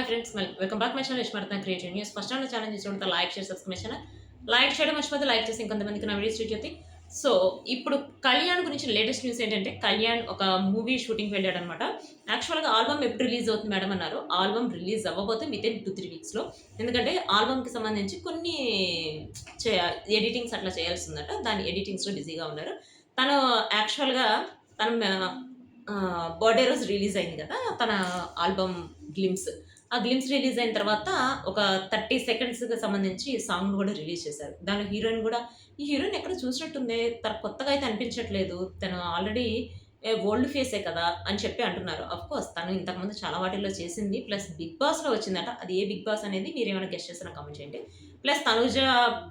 Hi friends, welcome back my channel యశ్మర్త creative news. First time channel చూసుకుంటే like share subscribe channel like చేయడం మర్చిపోతే like చేసి ఇంకొంతమందికి నా వీడియోస్ చూసి. సో ఇప్పుడు కళ్యాణ్ గురించి లేటెస్ట్ న్యూస్ ఏంటంటే, కళ్యాణ్ ఒక మూవీ షూటింగ్కి వెళ్ళాడు అనమాట. యాక్చువల్గా ఆల్బమ్ ఎప్పుడు రిలీజ్ అవుతుంది మేడం అన్నారు. ఆల్బమ్ రిలీజ్ అవ్వబోతే వితిన్ 2-3 వీక్స్లో. ఎందుకంటే ఆల్బమ్కి సంబంధించి కొన్ని ఎడిటింగ్స్ అట్లా చేయాల్సి ఉందట. దాని ఎడిటింగ్స్లో బిజీగా ఉన్నారు. తను యాక్చువల్గా తను బర్త్డే రోజు రిలీజ్ అయింది కదా తన ఆల్బమ్ గ్లిమ్స్. ఆ గ్లిమ్స్ రిలీజ్ అయిన తర్వాత ఒక 30 సెకండ్స్కి సంబంధించి సాంగ్ కూడా రిలీజ్ చేశారు. దాని హీరోయిన్ కూడా, ఈ హీరోయిన్ ఎక్కడ చూసినట్టుంది, తన కొత్తగా అయితే అనిపించట్లేదు, తను ఆల్రెడీ ఓల్డ్ ఫేసే కదా అని చెప్పి అంటున్నారు. కోర్స్ తను ఇంతకుముందు చాలా వాటిల్లో చేసింది, ప్లస్ బిగ్ బాస్లో వచ్చిందట. అది ఏ బిగ్ బాస్ అనేది మీరు ఏమైనా గెస్ట్ చేస్తారో కామెంట్ చేయండి. ప్లస్ తనుజ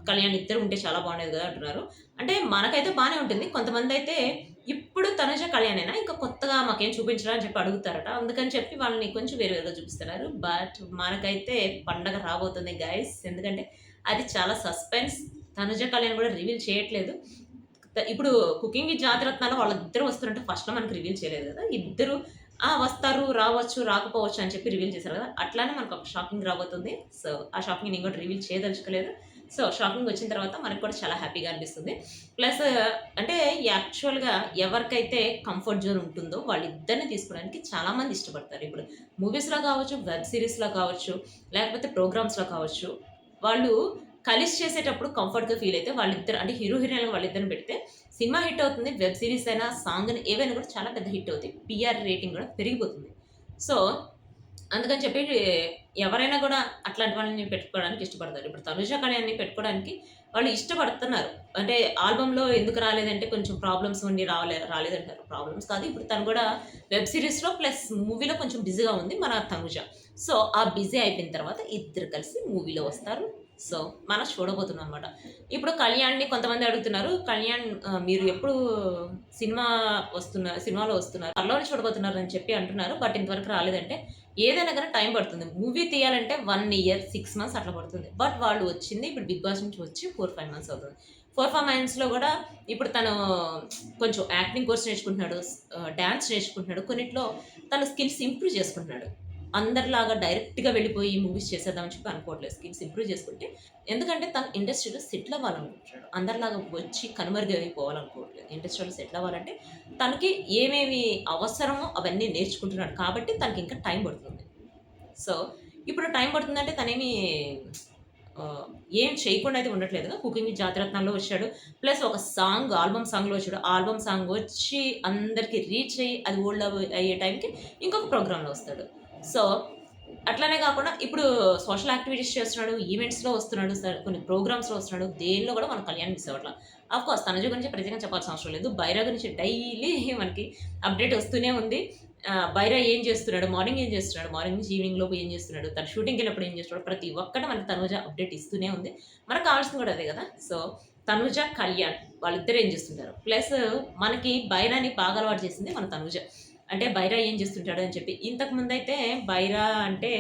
కళ్యాణ్ ఇద్దరు ఉంటే చాలా బాగుండేది కదా అంటున్నారు. అంటే మనకైతే బాగానే ఉంటుంది. కొంతమంది అయితే ఇప్పుడు తనుజ కళ్యాణేనా ఇంకా కొత్తగా మాకేం చూపించరా అని చెప్పి అడుగుతారట. అందుకని చెప్పి వాళ్ళని కొంచెం వేరువేరుగా చూపిస్తున్నారు. బట్ మనకైతే పండగ రాబోతుంది గైస్. ఎందుకంటే అది చాలా సస్పెన్స్. తనుజ కళ్యాణ్ కూడా రివీల్ చేయట్లేదు. ఇప్పుడు కుకింగ్ విత్ జాతిరత్నాలు వాళ్ళిద్దరు వస్తున్నట్టు ఫస్ట్లో మనకు రివీల్ చేయలేదు కదా. ఇద్దరు వస్తారు, రావచ్చు, రాకపోవచ్చు అని చెప్పి రివీల్ చేశారు కదా. అట్లానే మనకు ఒక షాకింగ్ రాబోతుంది. సో ఆ షాకింగ్ నేను కూడా రివీల్ చేయదలుచుకోలేదు. సో షాకింగ్ వచ్చిన తర్వాత మనకు కూడా చాలా హ్యాపీగా అనిపిస్తుంది. ప్లస్ అంటే యాక్చువల్గా ఎవరికైతే కంఫర్ట్ జోన్ ఉంటుందో వాళ్ళిద్దరిని తీసుకోవడానికి చాలామంది ఇష్టపడతారు. ఇప్పుడు మూవీస్లో కావచ్చు, వెబ్ సిరీస్లో కావచ్చు, లేకపోతే ప్రోగ్రామ్స్లో కావచ్చు, వాళ్ళు కలిసి చేసేటప్పుడు కంఫర్ట్గా ఫీల్ అయితే వాళ్ళిద్దరు అంటే హీరో హీరోయిన్గా వాళ్ళిద్దరిని పెడితే సినిమా హిట్ అవుతుంది. వెబ్ సిరీస్ అయినా, సాంగ్ ఏవైనా కూడా చాలా పెద్ద హిట్ అవుతాయి. పిఆర్ రేటింగ్ కూడా పెరిగిపోతుంది. సో అందుకని చెప్పి ఎవరైనా కూడా అట్లాంటి వాళ్ళని పెట్టుకోవడానికి ఇష్టపడతారు. ఇప్పుడు తనుజ కళ్యాణ్ని పెట్టుకోవడానికి వాళ్ళు ఇష్టపడుతున్నారు. అంటే ఆల్బంలో ఎందుకు రాలేదంటే కొంచెం ప్రాబ్లమ్స్ ఉండి రాలేదంటారు. ప్రాబ్లమ్స్ కాదు, ఇప్పుడు తను కూడా వెబ్ సిరీస్లో ప్లస్ మూవీలో కొంచెం బిజీగా ఉంది మన తనుజ. సో ఆ బిజీ అయిపోయిన తర్వాత ఇద్దరు కలిసి మూవీలో వస్తారు. సో మనం చూడబోతున్నాం అనమాట. ఇప్పుడు కళ్యాణ్ని కొంతమంది అడుగుతున్నారు, కళ్యాణ్ మీరు ఎప్పుడు సినిమాలో వస్తున్నారు, త్వరలోనే చూడబోతున్నారు అని చెప్పి అంటున్నారు. బట్ ఇంతవరకు రాలేదంటే ఏదైనా కానీ టైం పడుతుంది. మూవీ తీయాలంటే 1 ఇయర్ 6 మంత్స్ అట్లా పడుతుంది. బట్ వాళ్ళు వచ్చింది ఇప్పుడు బిగ్ బాస్ నుంచి వచ్చి 4-5 మంత్స్ అవుతుంది. 4-5 మంత్స్లో కూడా ఇప్పుడు తను కొంచెం యాక్టింగ్ కోర్స్ నేర్చుకుంటున్నాడు, డ్యాన్స్ నేర్చుకుంటున్నాడు, కొన్నిట్లో తన స్కిల్స్ ఇంప్రూవ్ చేసుకుంటున్నాడు. అందరిలాగా డైరెక్ట్గా వెళ్ళిపోయి మూవీస్ చేసేద్దామని చెప్పి అనుకోవట్లేదు. స్కిల్స్ ఇంప్రూవ్ చేసుకుంటే, ఎందుకంటే తను ఇండస్ట్రీలో సెటిల్ అవ్వాలనుకుంటున్నాడు. అందరిలాగా వచ్చి కనుమరుగైపోవాలనుకోవట్లేదు. ఇండస్ట్రీలో సెటిల్ అవ్వాలంటే తనకి ఏమేమి అవసరమో అవన్నీ నేర్చుకుంటున్నాడు. కాబట్టి తనకి ఇంకా టైం పడుతుంది. సో ఇప్పుడు టైం పడుతుందంటే తనేమి ఏం చేయకుండా అయితే ఉండట్లేదు. కుకింగ్ విత్ జాతిరత్నాల్లో వచ్చాడు. ప్లస్ ఒక సాంగ్ ఆల్బమ్ సాంగ్లో వచ్చాడు. ఆల్బమ్ సాంగ్ వచ్చి అందరికీ రీచ్ అయ్యి అది ఓల్డ్ అయ్యే టైంకి ఇంకొక ప్రోగ్రాంలో వస్తాడు. సో అట్లానే కాకుండా ఇప్పుడు సోషల్ యాక్టివిటీస్ చేస్తున్నాడు, ఈవెంట్స్లో వస్తున్నాడు, కొన్ని ప్రోగ్రామ్స్లో వస్తున్నాడు. దేనిలో కూడా మన కళ్యాణ్ మిస్ అవ్వట్లా. కోర్స్ తనుజ గురించి ప్రత్యేకంగా చెప్పాల్సిన అవసరం లేదు. బైరా గురించి డైలీ మనకి అప్డేట్ వస్తూనే ఉంది. బైరా ఏం చేస్తున్నాడు, మార్నింగ్ ఏం చేస్తున్నాడు, మార్నింగ్ నుంచి ఈవినింగ్ లోపు ఏం చేస్తున్నాడు, తను షూటింగ్కి వెళ్ళినప్పుడు ఏం చేస్తున్నాడు, ప్రతి ఒక్కటి మనకి తనుజ అప్డేట్ ఇస్తూనే ఉంది. మనకు కావాల్సింది కూడా అదే కదా. సో తనుజ కళ్యాణ్ వాళ్ళిద్దరు ఏం చేస్తుంటారు. ప్లస్ మనకి బైరాని బాగా అలవాటు చేసింది మన తనుజ. అంటే బైరా ఏం చేస్తుంటాడు అని చెప్పి. ఇంతకుముందు అయితే బైరా అంటే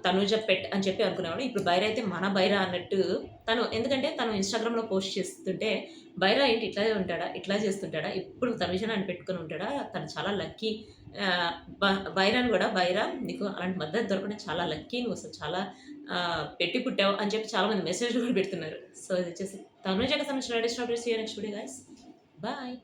తనుజ పెట్ అని చెప్పి అనుకునేవాడు. ఇప్పుడు బైరా అయితే మన బైరా అన్నట్టు ఎందుకంటే తను ఇన్స్టాగ్రామ్లో పోస్ట్ చేస్తుంటే బైరా ఏంటి ఇట్లా ఉంటాడా, ఇట్లా చేస్తుంటాడా, ఇప్పుడు తనుజ అని పెట్టుకుని ఉంటాడా, తను చాలా లక్కీ. బైరాని కూడా, బైరా నీకు అలాంటి మద్దతు దొరకడం చాలా లక్కీ, నువ్వు అసలు చాలా పెట్టి పుట్టావు అని చెప్పి చాలామంది మెసేజ్లు కూడా పెడుతున్నారు. సో ఇది వచ్చేసి తనుజకి సంబంధించిన latest updates. Next video guys, bye.